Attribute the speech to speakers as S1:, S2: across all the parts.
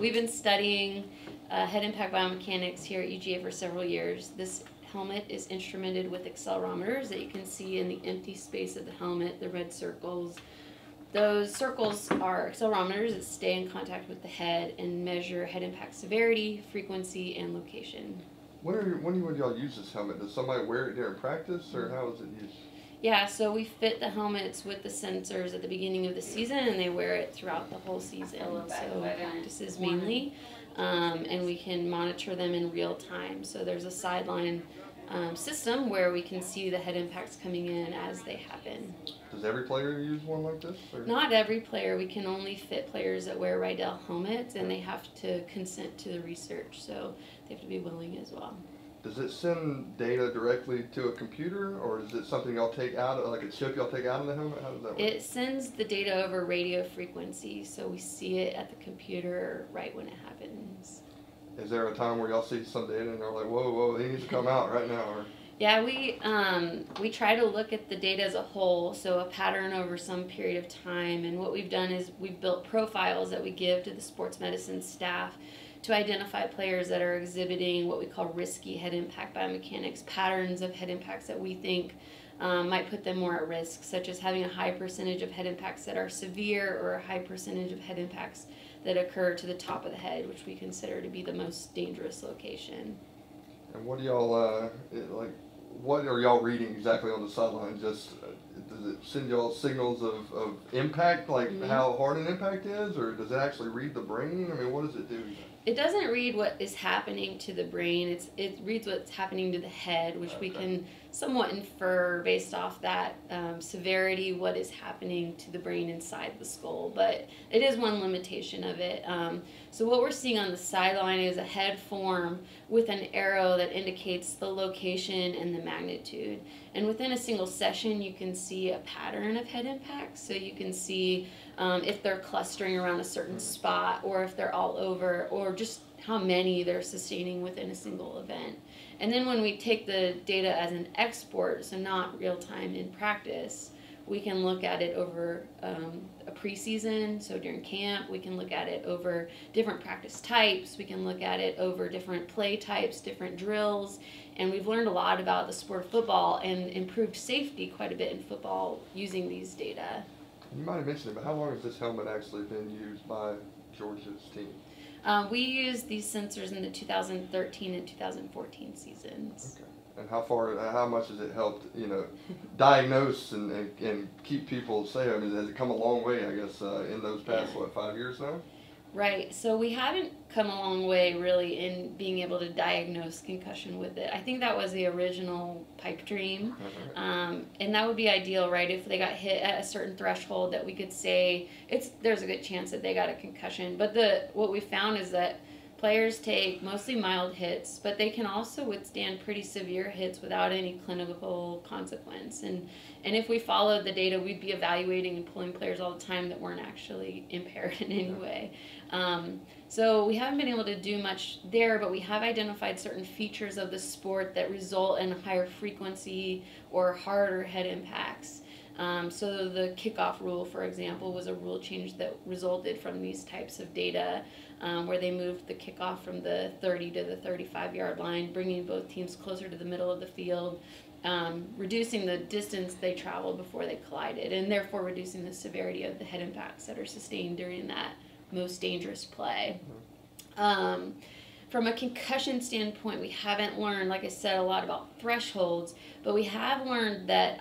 S1: We've been studying head impact biomechanics here at UGA for several years. This helmet is instrumented with accelerometers that you can see in the empty space of the helmet, the red circles. Those circles are accelerometers that stay in contact with the head and measure head impact severity, frequency, and location.
S2: When would y'all use this helmet? Does somebody wear it during practice, or how is it used?
S1: Yeah, so we fit the helmets with the sensors at the beginning of the season, and they wear it throughout the whole season. So practices mainly, and we can monitor them in real time. So there's a sideline system where we can see the head impacts coming in as they happen.
S2: Does every player use one like this? Or?
S1: Not every player. We can only fit players that wear Rydell helmets, and they have to consent to the research, so they have to be willing as well.
S2: Does it send data directly to a computer, or is it something y'all take out, like a chip y'all take out of the helmet? How does that work?
S1: It sends the data over radio frequency, so we see it at the computer right when it happens.
S2: Is there a time where y'all see some data and they're like, whoa, he needs to come out right now? Or?
S1: Yeah, we try to look at the data as a whole, so a pattern over some period of time. And what we've done is we've built profiles that we give to the sports medicine staff to identify players that are exhibiting what we call risky head impact biomechanics, patterns of head impacts that we think might put them more at risk, such as having a high percentage of head impacts that are severe or a high percentage of head impacts that occur to the top of the head, which we consider to be the most dangerous location.
S2: And what do y'all, what are y'all reading exactly on the sideline? Just, does it send y'all signals of impact, like how hard an impact is, or does it actually read the brain? I mean, what does it do?
S1: It doesn't read what is happening to the brain. It reads what's happening to the head, which we can somewhat infer based off that severity, what is happening to the brain inside the skull. But it is one limitation of it. So what we're seeing on the sideline is a head form with an arrow that indicates the location and the magnitude. And within a single session, you can see a pattern of head impacts. So you can see if they're clustering around a certain spot, or if they're all over, or just how many they're sustaining within a single event. And then when we take the data as an export, so not real time in practice, we can look at it over a preseason, so during camp. We can look at it over different practice types. We can look at it over different play types, different drills. And we've learned a lot about the sport of football and improved safety quite a bit in football using these data.
S2: You might have mentioned it, but how long has this helmet actually been used by Georgia's team?
S1: We used these sensors in the 2013 and 2014 seasons.
S2: Okay. And how much has it helped, diagnose and keep people safe? I mean, has it come a long way, I guess, in those past, 5 years now?
S1: Right. So we haven't come a long way, really, in being able to diagnose concussion with it. I think that was the original pipe dream. And that would be ideal, right, if they got hit at a certain threshold that we could say there's a good chance that they got a concussion. But what we found is that players take mostly mild hits, but they can also withstand pretty severe hits without any clinical consequence. And if we followed the data, we'd be evaluating and pulling players all the time that weren't actually impaired in any way. So we haven't been able to do much there, but we have identified certain features of the sport that result in higher frequency or harder head impacts. So the kickoff rule, for example, was a rule change that resulted from these types of data, where they moved the kickoff from the 30 to the 35-yard line, bringing both teams closer to the middle of the field, reducing the distance they traveled before they collided, and therefore reducing the severity of the head impacts that are sustained during that most dangerous play. From a concussion standpoint, we haven't learned, like I said, a lot about thresholds, but we have learned that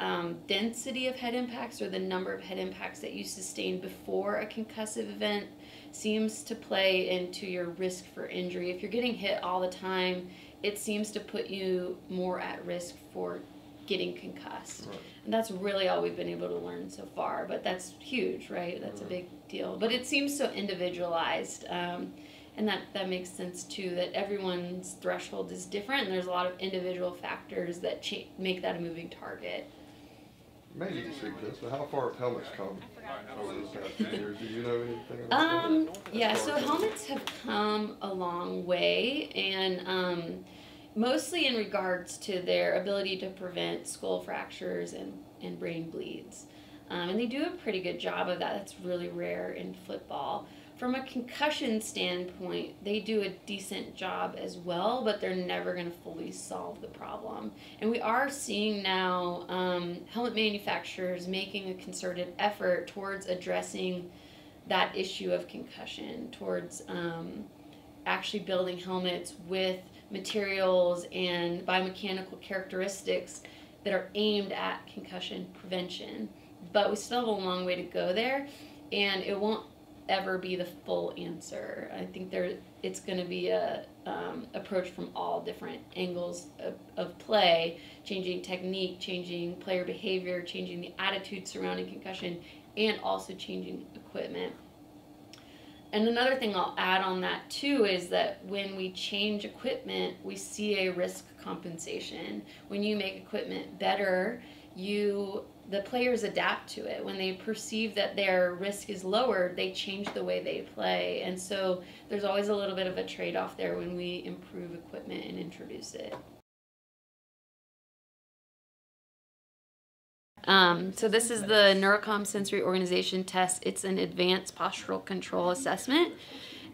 S1: density of head impacts, or the number of head impacts that you sustain before a concussive event, seems to play into your risk for injury. If you're getting hit all the time, it seems to put you more at risk for getting concussed. Right. And that's really all we've been able to learn so far, but that's huge, right? That's a big deal. But it seems so individualized. And that makes sense, too, that everyone's threshold is different, and there's a lot of individual factors that make that a moving target.
S2: Maybe you can speak to this, but how far have helmets come over these past few years? Do you know anything?
S1: Yeah, so helmets have come a long way, and mostly in regards to their ability to prevent skull fractures and brain bleeds. And they do a pretty good job of that. That's really rare in football. from a concussion standpoint, they do a decent job as well, but they're never going to fully solve the problem. And we are seeing now helmet manufacturers making a concerted effort towards addressing that issue of concussion, towards actually building helmets with materials and biomechanical characteristics that are aimed at concussion prevention. But we still have a long way to go there, and it won't ever be the full answer. I think it's going to be a approach from all different angles of play, changing technique, changing player behavior, changing the attitude surrounding concussion, and also changing equipment. And another thing I'll add on that too is that when we change equipment, we see a risk compensation. When you make equipment better, the players adapt to it. When they perceive that their risk is lowered, they change the way they play. And so there's always a little bit of a trade-off there when we improve equipment and introduce it. So this is the NeuroCom sensory organization test. It's an advanced postural control assessment.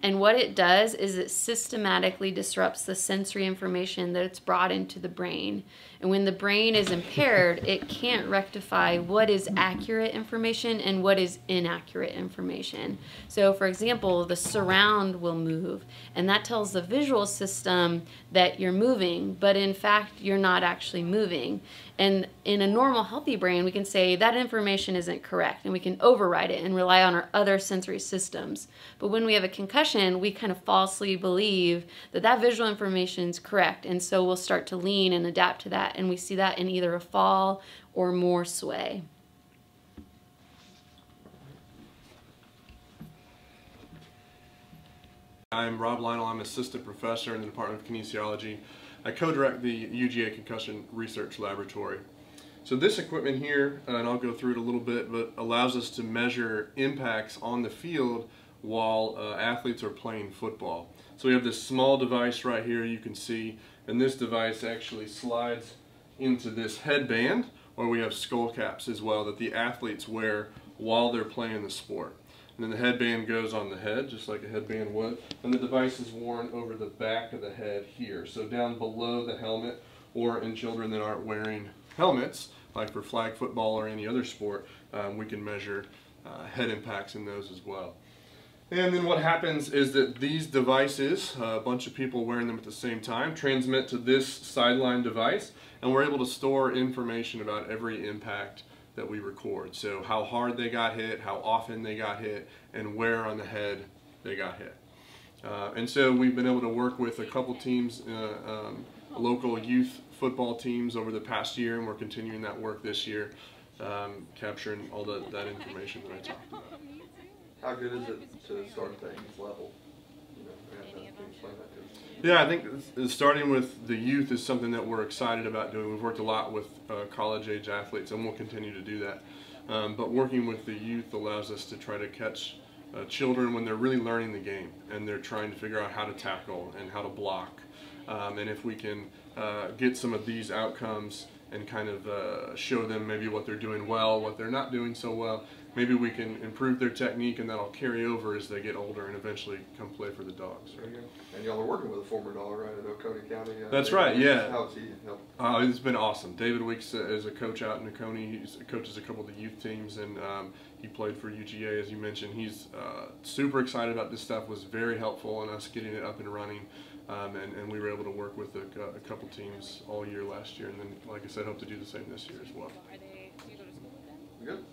S1: And what it does is it systematically disrupts the sensory information that's brought into the brain. And when the brain is impaired, it can't rectify what is accurate information and what is inaccurate information. So for example, the surround will move, and that tells the visual system that you're moving, but in fact, you're not actually moving. And in a normal, healthy brain, we can say that information isn't correct, and we can override it and rely on our other sensory systems. But when we have a concussion, we kind of falsely believe that that visual information is correct, and so we'll start to lean and adapt to that, and we see that in either a fall or more sway.
S3: I'm Rob Lionel. I'm assistant professor in the Department of Kinesiology. I co-direct the UGA Concussion Research Laboratory. So this equipment here, and I'll go through it a little bit, but allows us to measure impacts on the field while athletes are playing football. So we have this small device right here you can see, and this device actually slides into this headband, or we have skull caps as well that the athletes wear while they're playing the sport. And then the headband goes on the head, just like a headband would, and the device is worn over the back of the head here, so down below the helmet, or in children that aren't wearing helmets, like for flag football or any other sport, we can measure head impacts in those as well. And then what happens is that these devices, a bunch of people wearing them at the same time, transmit to this sideline device, and we're able to store information about every impact that we record. So how hard they got hit, how often they got hit, and where on the head they got hit. And so we've been able to work with a couple teams, local youth football teams over the past year, and we're continuing that work this year, capturing all that information that I talked about.
S2: How good is it to start at the youth level? You know, and can you explain that to us?
S3: Yeah, I think starting with the youth is something that we're excited about doing. We've worked a lot with college-age athletes, and we'll continue to do that. But working with the youth allows us to try to catch children when they're really learning the game, and they're trying to figure out how to tackle and how to block. And if we can get some of these outcomes and kind of show them maybe what they're doing well, what they're not doing so well, maybe we can improve their technique, and that'll carry over as they get older and eventually come play for the Dogs.
S2: There you go. And y'all are working with a former Dog, right, in Oconee County?
S3: That's right, yeah.
S2: How's he helped?
S3: It's been awesome. David Weeks is a coach out in Oconee. He coaches a couple of the youth teams, and he played for UGA, as you mentioned. He's super excited about this stuff, was very helpful in us getting it up and running. And we were able to work with a couple teams all year last year, and then, like I said, hope to do the same this year as well.
S4: Do you go to school with them?
S2: Good.